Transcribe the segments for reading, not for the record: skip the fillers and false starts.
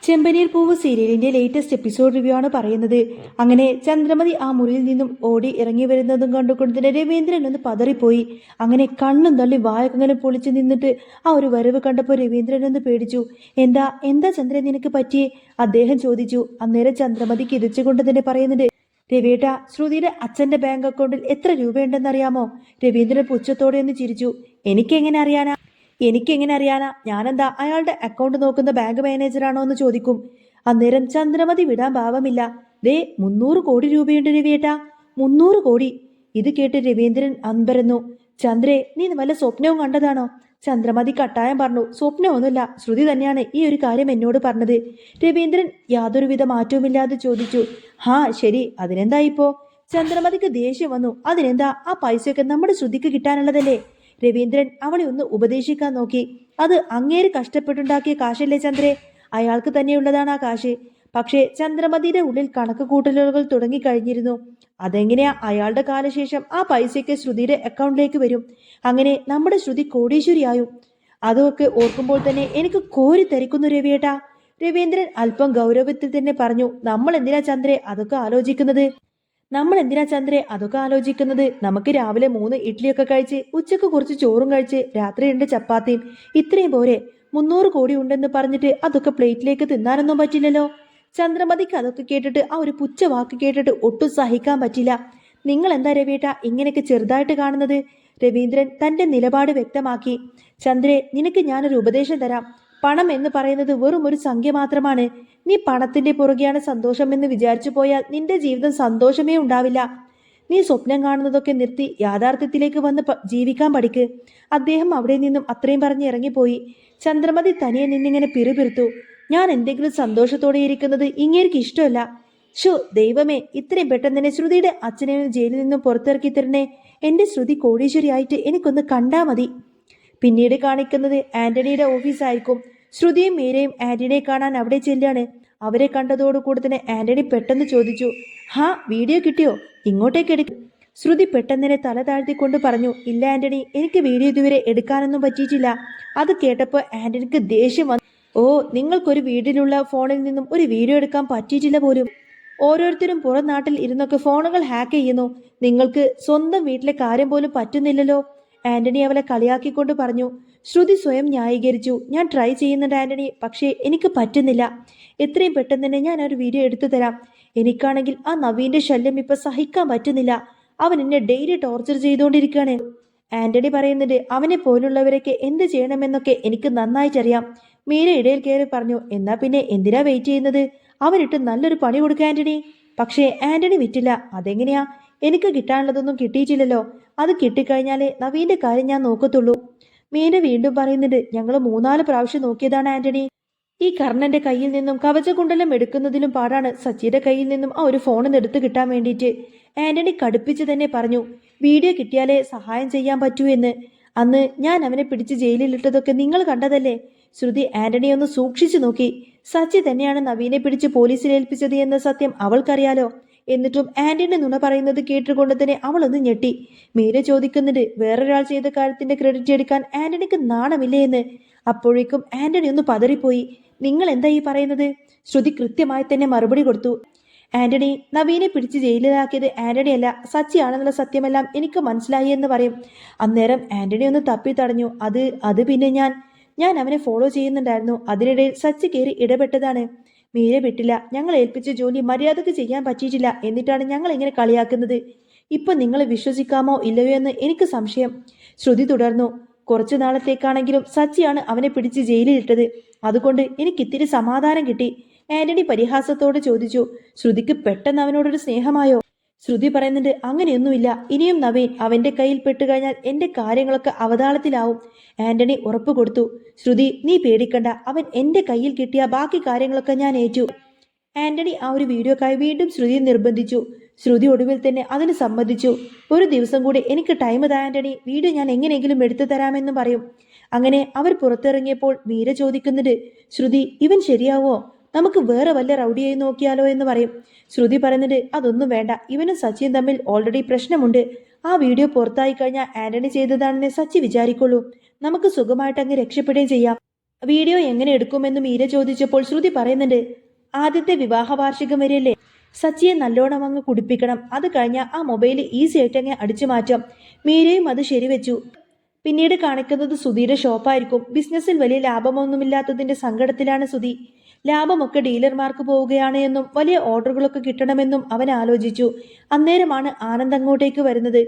ചെമ്പനീർ പൂവ് സീരിയലിന്റെ latest episode review ആണ് പറയുന്നത്. അങ്ങനെ ചന്ദ്രമതി ആ മുറിയിൽ നിന്നും ഓടി ഇറങ്ങി വരുന്നതും കണ്ടുകൊണ്ട് തന്നെ രവീന്ദ്രൻ ഒന്ന് പതറിപ്പോയി. അങ്ങനെ കണ്ണും തള്ളി വായക്കങ്ങനെ പൊളിച്ചു നിന്നിട്ട് ആ ഒരു വരവ് കണ്ടപ്പോൾ രവീന്ദ്രൻ ഒന്ന് പേടിച്ചു. എന്താ എന്താ ചന്ദ്രൻ നിനക്ക് പറ്റിയേ? അദ്ദേഹം ചോദിച്ചു. അന്നേരം ചന്ദ്രമതി കിതച്ചുകൊണ്ട് തന്നെ പറയുന്നുണ്ട്, രവിയേട്ട, ശ്രുതിയുടെ അച്ഛന്റെ ബാങ്ക് അക്കൗണ്ടിൽ എത്ര രൂപയുണ്ടെന്നറിയാമോ? രവീന്ദ്രൻ പുച്ഛത്തോടെ ഒന്ന് ചിരിച്ചു. എനിക്കെങ്ങനെ അറിയാനാ? ഞാനെന്താ അയാളുടെ അക്കൗണ്ട് നോക്കുന്ന ബാങ്ക് മാനേജറാണോ എന്ന് ചോദിക്കും. അന്നേരം ചന്ദ്രമതി വിടാൻ ഭാവമില്ല. ദേ 300 കോടി രൂപയുണ്ട് രവിയേട്ടാ, 300 കോടി. ഇത് കേട്ട് രവീന്ദ്രൻ അമ്പരന്നു. ചന്ദ്രേ, നീ വല്ല സ്വപ്നവും കണ്ടതാണോ? ചന്ദ്രമതി കട്ടായം പറഞ്ഞു. സ്വപ്നമൊന്നുമില്ല, ശ്രുതി തന്നെയാണ് ഈ ഒരു കാര്യം എന്നോട് പറഞ്ഞത്. രവീന്ദ്രൻ യാതൊരുവിധ മാറ്റവുമില്ലാതെ ചോദിച്ചു. ഹാ ശരി, അതിനെന്താ ഇപ്പോ? ചന്ദ്രമതിക്ക് ദേഷ്യം വന്നു. അതിനെന്താ, ആ പൈസയൊക്കെ നമ്മുടെ ശ്രുതിക്ക് കിട്ടാനുള്ളതല്ലേ? രവീന്ദ്രൻ അവളെ ഒന്ന് ഉപദേശിക്കാൻ നോക്കി. അത് അങ്ങേര് കഷ്ടപ്പെട്ടുണ്ടാക്കിയ കാശല്ലേ ചന്ദ്രേ, അയാൾക്ക് തന്നെയുള്ളതാണ് ആ കാശ്. പക്ഷേ ചന്ദ്രമതിയുടെ ഉള്ളിൽ കണക്ക് കൂട്ടലുകൾ തുടങ്ങിക്കഴിഞ്ഞിരുന്നു. അതെങ്ങനെയാ അയാളുടെ കാലശേഷം ആ പൈസയൊക്കെ ശ്രുതിയുടെ അക്കൗണ്ടിലേക്ക് വരും? അങ്ങനെ നമ്മുടെ ശ്രുതി കോടീശ്വരിയായും. അതൊക്കെ ഓർക്കുമ്പോൾ തന്നെ എനിക്ക് കോരി തരിക്കുന്നു രവിയേട്ടാ. രവീന്ദ്രൻ അല്പം ഗൗരവത്തിൽ തന്നെ പറഞ്ഞു. നമ്മൾ എന്തിനാ ചന്ദ്രേ അതൊക്കെ ആലോചിക്കുന്നത്? നമുക്ക് രാവിലെ 3 ഇഡ്ഡലിയൊക്കെ കഴിച്ച് ഉച്ചക്ക് കുറച്ച് ചോറും കഴിച്ച് രാത്രി 2 ചപ്പാത്തിയും, ഇത്രയും പോരെ? 300 കോടി ഉണ്ടെന്ന് പറഞ്ഞിട്ട് അതൊക്കെ പ്ലേറ്റിലേക്ക് തിന്നാനൊന്നും പറ്റില്ലല്ലോ. ചന്ദ്രമതിക്ക് അതൊക്കെ കേട്ടിട്ട്, ആ ഒരു പുച്ഛ വാക്ക് കേട്ടിട്ട് ഒട്ടും സഹിക്കാൻ പറ്റില്ല. നിങ്ങൾ എന്താ രവിയേട്ട ഇങ്ങനെയൊക്കെ ചെറുതായിട്ട് കാണുന്നത്? രവീന്ദ്രൻ തന്റെ നിലപാട് വ്യക്തമാക്കി. ചന്ദ്രേ, നിനക്ക് ഞാനൊരു ഉപദേശം തരാം. പണം എന്ന് പറയുന്നത് വെറും ഒരു സംഖ്യ മാത്രമാണ്. നീ പണത്തിന്റെ പുറകെയാണ് സന്തോഷം എന്ന് വിചാരിച്ചു പോയാൽ നിന്റെ ജീവിതം സന്തോഷമേ ഉണ്ടാവില്ല. നീ സ്വപ്നം കാണുന്നതൊക്കെ നിർത്തി യാഥാർത്ഥ്യത്തിലേക്ക് വന്ന് ജീവിക്കാൻ പഠിക്ക്. അദ്ദേഹം അവിടെ നിന്നും അത്രയും പറഞ്ഞ് ഇറങ്ങിപ്പോയി. ചന്ദ്രമതി തനിയെ നിന്നിങ്ങനെ പിറുപിറുത്തു. ഞാൻ എന്തെങ്കിലും സന്തോഷത്തോടെ ഇരിക്കുന്നത് ഇങ്ങേർക്ക് ഇഷ്ടമല്ല. ദൈവമേ, ഇത്രയും പെട്ടെന്ന് തന്നെ ശ്രുതിയുടെ അച്ഛനെ ജയിലിൽ നിന്നും പുറത്തിറക്കി തരണേ. എന്റെ ശ്രുതി കോടീശ്വരിയായിട്ട് എനിക്കൊന്ന് കണ്ടാ മതി. പിന്നീട് കാണിക്കുന്നത് ആന്റണിയുടെ ഓഫീസായിരിക്കും. ശ്രുതിയും മീരയും ആന്റണിയെ കാണാൻ അവിടെ ചെല്ലാണ്. അവരെ കണ്ടതോടുകൂടി തന്നെ ആന്റണി പെട്ടെന്ന് ചോദിച്ചു, ഹാ, വീഡിയോ കിട്ടിയോ? ഇങ്ങോട്ടേക്ക് എടുക്കും. ശ്രുതി പെട്ടെന്നിനെ തല താഴ്ത്തിക്കൊണ്ട് പറഞ്ഞു, ഇല്ല ആന്റണി, എനിക്ക് വീഡിയോ ഇതുവരെ എടുക്കാനൊന്നും പറ്റിയിട്ടില്ല. അത് കേട്ടപ്പോൾ ആന്റണിക്ക് ദേഷ്യം വന്നു. ഓ, നിങ്ങൾക്കൊരു വീട്ടിലുള്ള ഫോണിൽ നിന്നും ഒരു വീഡിയോ എടുക്കാൻ പറ്റിയിട്ടില്ല പോലും. ഓരോരുത്തരും പുറം നാട്ടിൽ ഇരുന്നൊക്കെ ഫോണുകൾ ഹാക്ക് ചെയ്യുന്നു. നിങ്ങൾക്ക് സ്വന്തം വീട്ടിലെ കാര്യം പോലും പറ്റുന്നില്ലല്ലോ. ആന്റണി അവളെ കളിയാക്കിക്കൊണ്ട് പറഞ്ഞു. ശ്രുതി സ്വയം ന്യായീകരിച്ചു. ഞാൻ ട്രൈ ചെയ്യുന്നുണ്ട് ആന്റണി, പക്ഷേ എനിക്ക് പറ്റുന്നില്ല. എത്രയും പെട്ടെന്ന് തന്നെ ഞാൻ ഒരു വീഡിയോ എടുത്തു തരാം. എനിക്കാണെങ്കിൽ ആ നവീന്റെ ശല്യം ഇപ്പൊ സഹിക്കാൻ പറ്റുന്നില്ല. അവൻ എന്നെ ഡെയിലി ടോർച്ചർ ചെയ്തുകൊണ്ടിരിക്കുകയാണ്. ആന്റണി പറയുന്നുണ്ട്, അവനെ പോലുള്ളവരൊക്കെ എന്ത് ചെയ്യണമെന്നൊക്കെ എനിക്ക് നന്നായിട്ടറിയാം. മീര ഇടയിൽ കയറി പറഞ്ഞു, എന്നാ പിന്നെ എന്തിനാ വെയിറ്റ് ചെയ്യുന്നത്? അവനിട്ട് നല്ലൊരു പണി കൊടുക്കുക ആന്റണി. പക്ഷേ ആന്റണി വിറ്റില്ല. അതെങ്ങനെയാ? എനിക്ക് കിട്ടാനുള്ളതൊന്നും കിട്ടിയിട്ടില്ലല്ലോ. അത് കിട്ടിക്കഴിഞ്ഞാലേ നവീന്റെ കാര്യം ഞാൻ നോക്കത്തുള്ളൂ. മീന വീണ്ടും പറയുന്നുണ്ട്, ഞങ്ങൾ 3-4 പ്രാവശ്യം നോക്കിയതാണ് ആന്റണി. ഈ കർണന്റെ കയ്യിൽ നിന്നും കവചകുണ്ടലം എടുക്കുന്നതിലും പാടാണ് സച്ചിയുടെ കയ്യിൽ നിന്നും ആ ഒരു ഫോണിന് എടുത്തു കിട്ടാൻ വേണ്ടിയിട്ട്. ആന്റണി കടുപ്പിച്ച് തന്നെ പറഞ്ഞു, വീഡിയോ കിട്ടിയാലേ സഹായം ചെയ്യാൻ പറ്റൂ എന്ന്. അന്ന് ഞാൻ അവനെ പിടിച്ച് ജയിലിലിട്ടതൊക്കെ നിങ്ങൾ കണ്ടതല്ലേ? ശ്രുതി ആന്റണി ഒന്ന് സൂക്ഷിച്ചു നോക്കി. സച്ചി തന്നെയാണ് നവീനെ പിടിച്ച് പോലീസിൽ ഏൽപ്പിച്ചത് എന്ന സത്യം അവൾക്കറിയാലോ. എന്നിട്ടും ആന്റണി നുണ പറയുന്നത് കേട്ടുകൊണ്ട് തന്നെ അവളൊന്ന് ഞെട്ടി. മീര ചോദിക്കുന്നുണ്ട്, വേറൊരാൾ ചെയ്ത കാര്യത്തിന്റെ ക്രെഡിറ്റ് എടുക്കാൻ ആന്റണിക്ക് നാണമില്ലേ എന്ന്. അപ്പോഴേക്കും ആന്റണി ഒന്ന് പതറിപ്പോയി. നിങ്ങൾ എന്താ ഈ പറയുന്നത്? ശ്രുതി കൃത്യമായി തന്നെ മറുപടി കൊടുത്തു. ആന്റണി, നവീനെ പിടിച്ച് ജയിലിലാക്കിയത് ആന്റണി അല്ല, സച്ചിയാണെന്നുള്ള സത്യമെല്ലാം എനിക്ക് മനസ്സിലായി എന്ന് പറയും. അന്നേരം ആന്റണി ഒന്ന് തപ്പി തടഞ്ഞു. അത് പിന്നെ ഞാൻ അവനെ ഫോളോ ചെയ്യുന്നുണ്ടായിരുന്നു. അതിനിടയിൽ സച്ചി കയറി ഇടപെട്ടതാണ്. മീര വിട്ടില്ല. ഞങ്ങൾ ഏൽപ്പിച്ച ജോലി മര്യാദക്ക് ചെയ്യാൻ പറ്റിയിട്ടില്ല. എന്നിട്ടാണ് ഞങ്ങൾ ഇങ്ങനെ കളിയാക്കുന്നത്. ഇപ്പൊ നിങ്ങളെ വിശ്വസിക്കാമോ ഇല്ലയോ എന്ന് എനിക്ക് സംശയം. ശ്രുതി തുടർന്നു. കുറച്ചു നാളത്തേക്കാണെങ്കിലും സച്ചിയാണ് അവനെ പിടിച്ച് ജയിലിലിട്ടത്. അതുകൊണ്ട് എനിക്ക് ഇത്തിരി സമാധാനം കിട്ടി. ആന്റണി പരിഹാസത്തോട് ചോദിച്ചു. ശ്രുതിക്ക് പെട്ടെന്ന് അവനോടൊരു സ്നേഹമായോ? ശ്രുതി പറയുന്നുണ്ട്, അങ്ങനെയൊന്നുമില്ല. ഇനിയും നവീൻ അവന്റെ കയ്യിൽ പെട്ടുകഴിഞ്ഞാൽ എന്റെ കാര്യങ്ങളൊക്കെ അവതാളത്തിലാവും. ആന്റണി ഉറപ്പ് കൊടുത്തു. ശ്രുതി, നീ പേടിക്കണ്ട. അവൻ എന്റെ കയ്യിൽ കിട്ടിയ ബാക്കി കാര്യങ്ങളൊക്കെ ഞാൻ ഏറ്റു. ആന്റണി ആ ഒരു വീഡിയോക്കായി വീണ്ടും ശ്രുതിയെ നിർബന്ധിച്ചു. ശ്രുതി ഒടുവിൽ തന്നെ അതിന് സമ്മതിച്ചു. ഒരു ദിവസം കൂടി എനിക്ക് ടൈം താ ആന്റണി, വീഡിയോ ഞാൻ എങ്ങനെയെങ്കിലും എടുത്തു തരാമെന്ന് പറയും. അങ്ങനെ അവർ പുറത്തിറങ്ങിയപ്പോൾ മീര ചോദിക്കുന്നുണ്ട്, ശ്രുതി, ഇവൻ ശരിയാവോ? നമുക്ക് വേറെ വല്ല റൗഡിയായി നോക്കിയാലോ എന്ന് പറയും. ശ്രുതി പറയുന്നുണ്ട്, അതൊന്നും വേണ്ട. ഇവനും സച്ചിയും തമ്മിൽ ഓൾറെഡി പ്രശ്നമുണ്ട്. ആ വീഡിയോ പുറത്തായി കഴിഞ്ഞാൽ ആന്റണി ചെയ്തതാണെന്ന് സച്ചി വിചാരിക്കുള്ളൂ. നമുക്ക് സുഖമായിട്ട് അങ്ങ് രക്ഷപ്പെടുകയും ചെയ്യാം. വീഡിയോ എങ്ങനെ എടുക്കുമെന്ന് മീര ചോദിച്ചപ്പോൾ ശ്രുതി പറയുന്നുണ്ട്, ആദ്യത്തെ വിവാഹ വാർഷികം വരെയല്ലേ, സച്ചിയെ നല്ലോണം അങ്ങ് കുടിപ്പിക്കണം, അത് കഴിഞ്ഞാൽ ആ മൊബൈൽ ഈസി ആയിട്ട് അങ്ങ് അടിച്ചു മാറ്റാം. മീരയും അത് ശരിവെച്ചു. പിന്നീട് കാണിക്കുന്നത് സുധിയുടെ ഷോപ്പായിരിക്കും. ബിസിനസ്സിൽ വലിയ ലാഭമൊന്നുമില്ലാത്തതിന്റെ സങ്കടത്തിലാണ് സുധി. ലാഭമൊക്കെ ഡീലർമാർക്ക് പോവുകയാണ് എന്നും വലിയ ഓർഡറുകളൊക്കെ കിട്ടണമെന്നും അവൻ ആലോചിച്ചു. അന്നേരമാണ് ആനന്ദ് അങ്ങോട്ടേക്ക് വരുന്നത്.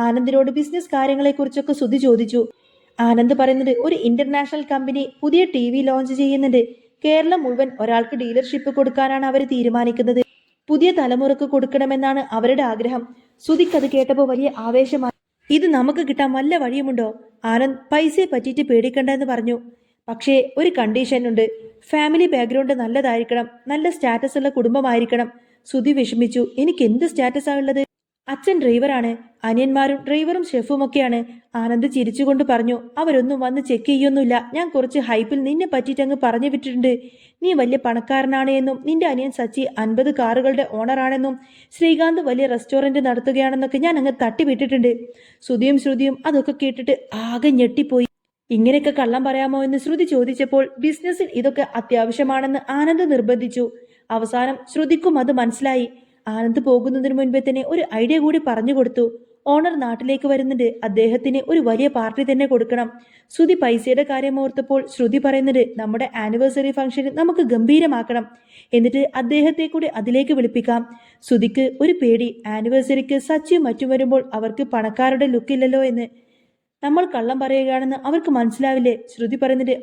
ആനന്ദിനോട് ബിസിനസ് കാര്യങ്ങളെക്കുറിച്ചൊക്കെ സുധി ചോദിച്ചു. ആനന്ദ് പറയുന്നത്, ഒരു ഇന്റർനാഷണൽ കമ്പനി പുതിയ TV ലോഞ്ച് ചെയ്യുന്നുണ്ട്. കേരളം മുഴുവൻ ഒരാൾക്ക് ഡീലർഷിപ്പ് കൊടുക്കാനാണ് അവർ തീരുമാനിക്കുന്നത്. പുതിയ തലമുറക്ക് കൊടുക്കണമെന്നാണ് അവരുടെ ആഗ്രഹം. സുധിക്ക് അത് കേട്ടപ്പോൾ വലിയ ആവേശമായി. ഇത് നമുക്ക് കിട്ടാൻ വല്ല വഴിയുമുണ്ടോ? ആനന്ദ് പൈസയെ പറ്റിയിട്ട് പേടിക്കണ്ട എന്ന് പറഞ്ഞു. പക്ഷേ ഒരു കണ്ടീഷൻ ഉണ്ട്, ഫാമിലി ബാക്ക്ഗ്രൗണ്ട് നല്ലതായിരിക്കണം, നല്ല സ്റ്റാറ്റസ് ഉള്ള കുടുംബമായിരിക്കണം. സുധി വിഷമിച്ചു. എനിക്ക് എന്ത് സ്റ്റാറ്റസാ ഉള്ളത്? അച്ഛൻ ഡ്രൈവറാണ്, അനിയന്മാരും ഡ്രൈവറും ഷെഫുമൊക്കെയാണ്. ആനന്ദ് ചിരിച്ചുകൊണ്ട് പറഞ്ഞു. അവരൊന്നും വന്ന് ചെക്ക് ചെയ്യൊന്നുമില്ല. ഞാൻ കുറച്ച് ഹൈപ്പിൽ നിന്നെ പറ്റിയിട്ട് അങ്ങ് പറഞ്ഞു വിട്ടിട്ടുണ്ട്. നീ വലിയ പണക്കാരനാണ് എന്നും നിന്റെ അനിയൻ സച്ചി 50 കാറുകളുടെ ഓണറാണെന്നും ശ്രീകാന്ത് വലിയ റെസ്റ്റോറന്റ് നടത്തുകയാണെന്നൊക്കെ ഞാൻ അങ്ങ് തട്ടിവിട്ടിട്ടുണ്ട്. ശ്രുതിയും ശ്രുതിയും അതൊക്കെ കേട്ടിട്ട് ആകെ ഞെട്ടിപ്പോയി. ഇങ്ങനെയൊക്കെ കള്ളം പറയാമോ എന്ന് ശ്രുതി ചോദിച്ചപ്പോൾ ബിസിനസ്സിൽ ഇതൊക്കെ അത്യാവശ്യമാണെന്ന് ആനന്ദ് നിർബന്ധിച്ചു. അവസാനം ശ്രുതിക്കും അത് മനസ്സിലായി. ആനന്ദ് പോകുന്നതിന് മുൻപേ തന്നെ ഒരു ഐഡിയ കൂടി പറഞ്ഞു കൊടുത്തു. ഓണർ നാട്ടിലേക്ക് വരുന്നുണ്ട്, അദ്ദേഹത്തിന് ഒരു വലിയ പാർട്ടി തന്നെ കൊടുക്കണം. ശ്രുതി പൈസയുടെ കാര്യം ഓർത്തപ്പോൾ ശ്രുതി പറയുന്നത്, നമ്മുടെ ആനിവേഴ്സറി ഫംഗ്ഷന് നമുക്ക് ഗംഭീരമാക്കണം, എന്നിട്ട് അദ്ദേഹത്തെ കൂടി അതിലേക്ക് വിളിപ്പിക്കാം. ശ്രുതിക്ക് ഒരു പേടി, ആനിവേഴ്സറിക്ക് സച്ചിയും മറ്റും വരുമ്പോൾ അവർക്ക് പണക്കാരുടെ ലുക്കില്ലല്ലോ എന്ന്. നമ്മൾ കള്ളം പറയുകയാണെന്ന് അവർക്ക് മനസ്സിലാവില്ലേ? ശ്രുതി പറയുന്നത്,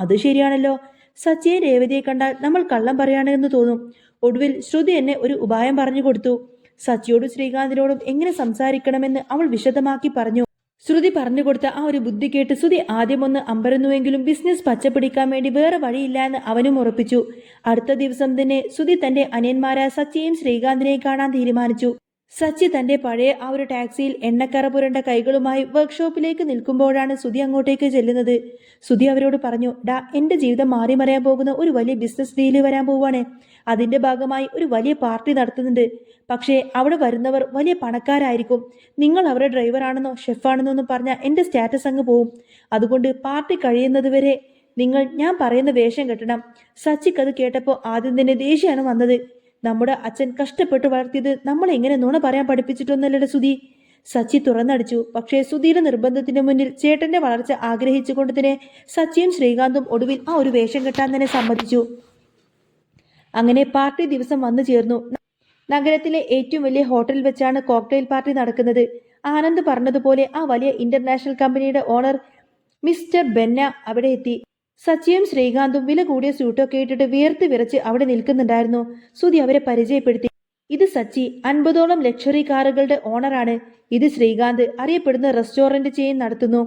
അത് ശരിയാണല്ലോ, സച്ചിയെ രേവതിയെ കണ്ടാൽ നമ്മൾ കള്ളം പറയുകയാണെന്ന് തോന്നും. ഒടുവിൽ ശ്രുതി എന്നെ ഒരു ഉപായം പറഞ്ഞു കൊടുത്തു. സച്ചിയോടും ശ്രീകാന്തിനോടും എങ്ങനെ സംസാരിക്കണമെന്ന് അവൾ വിശദമാക്കി പറഞ്ഞു. ശ്രുതി പറഞ്ഞു കൊടുത്ത ആ ഒരു ബുദ്ധി കേട്ട് ശ്രുതി ആദ്യമൊന്ന് അമ്പരന്നുവെങ്കിലും ബിസിനസ് പച്ചപ്പിടിക്കാൻ വേണ്ടി വേറെ വഴിയില്ല എന്ന് അവനും ഉറപ്പിച്ചു. അടുത്ത ദിവസം തന്നെ ശ്രുതി തന്റെ അനിയന്മാരായ സച്ചിയെയും ശ്രീകാന്തിനെയും കാണാൻ തീരുമാനിച്ചു. സച്ചി തന്റെ പഴയ ആ ഒരു ടാക്സിയിൽ എണ്ണക്കറ പുരണ്ട കൈകളുമായി വർക്ക്ഷോപ്പിലേക്ക് നിൽക്കുമ്പോഴാണ് സുധി അങ്ങോട്ടേക്ക് ചെല്ലുന്നത്. സുധി അവരോട് പറഞ്ഞു, എന്റെ ജീവിതം മാറിമറിയാൻ പോകുന്ന ഒരു വലിയ ബിസിനസ് ഡീല് വരാൻ പോവാണ്. അതിന്റെ ഭാഗമായി ഒരു വലിയ പാർട്ടി നടത്തുന്നുണ്ട്. പക്ഷേ അവിടെ വരുന്നവർ വലിയ പണക്കാരായിരിക്കും. നിങ്ങൾ അവരുടെ ഡ്രൈവറാണെന്നോ ഷെഫാണെന്നോ ഒന്നും പറഞ്ഞാൽ എന്റെ സ്റ്റാറ്റസ് അങ്ങ് പോവും. അതുകൊണ്ട് പാർട്ടി കഴിയുന്നത് വരെ നിങ്ങൾ ഞാൻ പറയുന്ന വേഷം കെട്ടണം. സച്ചിക്ക് അത് കേട്ടപ്പോൾ ആദ്യം തന്നെ ദേഷ്യമാണ് വന്നത്. നമ്മുടെ അച്ഛൻ കഷ്ടപ്പെട്ട് വളർത്തിയത് നമ്മൾ എങ്ങനെ നുണ പറയാൻ പഠിപ്പിച്ചിട്ടൊന്നല്ലേ സുധി? സച്ചി തുറന്നടിച്ചു. പക്ഷേ സുധിയുടെ നിർബന്ധത്തിന് മുന്നിൽ ചേട്ടന്റെ വളർച്ച ആഗ്രഹിച്ചുകൊണ്ട് തന്നെ സച്ചിയും ശ്രീകാന്തും ഒടുവിൽ ആ ഒരു വേഷം കെട്ടാൻ തന്നെ സമ്മതിച്ചു. അങ്ങനെ പാർട്ടി ദിവസം വന്നു ചേർന്നു. നഗരത്തിലെ ഏറ്റവും വലിയ ഹോട്ടലിൽ വെച്ചാണ് കോക്ടെയിൽ പാർട്ടി നടക്കുന്നത്. ആനന്ദ് പറഞ്ഞതുപോലെ ആ വലിയ ഇന്റർനാഷണൽ കമ്പനിയുടെ ഓണർ മിസ്റ്റർ ബെന്ന അവിടെ എത്തി. സച്ചിയും ശ്രീകാന്തും വില കൂടിയ സ്യൂട്ടൊക്കെ ഇട്ടിട്ട് വിയർത്ത് വിറച്ച് അവിടെ നിൽക്കുന്നുണ്ടായിരുന്നു. സുധി അവരെ പരിചയപ്പെടുത്തി. ഇത് സച്ചി, 50ഓളം ലക്ഷറി കാറുകളുടെ ഓണറാണ്. ഇത് ശ്രീകാന്ത്, അറിയപ്പെടുന്ന റെസ്റ്റോറന്റ് ചെയിൻ നടത്തുന്നു.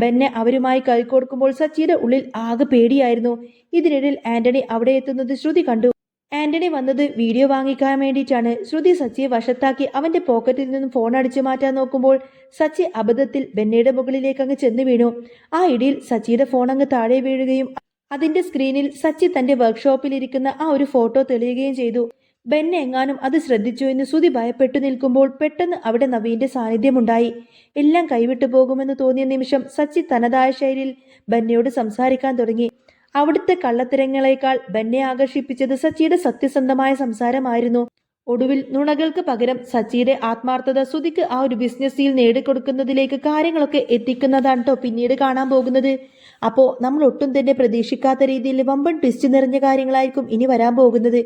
ബെന്നെ അവരുമായി കൈകോർക്കുമ്പോൾ സച്ചിയുടെ ഉള്ളിൽ ആകെ പേടിയായിരുന്നു. ഇതിനിടയിൽ ആന്റണി അവിടെ എത്തുന്നത് ശ്രുതി കണ്ടു. ആന്റണി വന്നത് വീഡിയോ വാങ്ങിക്കാൻ വേണ്ടിയിട്ടാണ്. ശ്രുതി സച്ചിയെ വശത്താക്കി അവന്റെ പോക്കറ്റിൽ നിന്നും ഫോൺ അടിച്ചു മാറ്റാൻ നോക്കുമ്പോൾ സച്ചി അബദ്ധത്തിൽ ബെന്നയുടെ മുകളിലേക്ക് അങ്ങ് ചെന്ന് വീണു. ആ ഇടിയിൽ സച്ചിയുടെ ഫോൺ അങ്ങ് താഴെ വീഴുകയും അതിന്റെ സ്ക്രീനിൽ സച്ചി തന്റെ വർക്ക്ഷോപ്പിലിരിക്കുന്ന ആ ഒരു ഫോട്ടോ തെളിയുകയും ചെയ്തു. ബെന്നെ എങ്ങാനും അത് ശ്രദ്ധിച്ചു എന്ന് ശ്രുതി ഭയപ്പെട്ടു നിൽക്കുമ്പോൾ പെട്ടെന്ന് അവിടെ നവീന്റെ സാന്നിധ്യമുണ്ടായി. എല്ലാം കൈവിട്ടു പോകുമെന്ന് തോന്നിയ നിമിഷം സച്ചി തനതായ ശൈലിയിൽ ബെന്നയോട് സംസാരിക്കാൻ തുടങ്ങി. അവിടുത്തെ കള്ളത്തരങ്ങളെക്കാൾ ബെന്നെ ആകർഷിപ്പിച്ചത് സച്ചിയുടെ സത്യസന്ധമായ സംസാരമായിരുന്നു. ഒടുവിൽ നുണകൾക്ക് പകരം സച്ചിയുടെ ആത്മാർത്ഥത ശ്രുതിക്ക് ആ ഒരു ബിസിനസ്സിൽ നേടിക്കൊടുക്കുന്നതിലേക്ക് കാര്യങ്ങളൊക്കെ എത്തിക്കുന്നതാണ് കേട്ടോ പിന്നീട് കാണാൻ പോകുന്നത്. അപ്പോൾ നമ്മൾ ഒട്ടും തന്നെ പ്രതീക്ഷിക്കാത്ത രീതിയിൽ വമ്പൻ ട്വിസ്റ്റ് നിറഞ്ഞ കാര്യങ്ങളായിരിക്കും ഇനി വരാൻ പോകുന്നത്.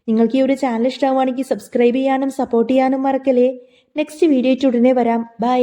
നിങ്ങൾക്ക് ഈ ഒരു ചാനൽ ഇഷ്ടമാണെങ്കിൽ സബ്സ്ക്രൈബ് ചെയ്യാനും സപ്പോർട്ട് ചെയ്യാനും മറക്കല്ലേ. നെക്സ്റ്റ് വീഡിയോ ഉടനെ വരാം. ബൈ.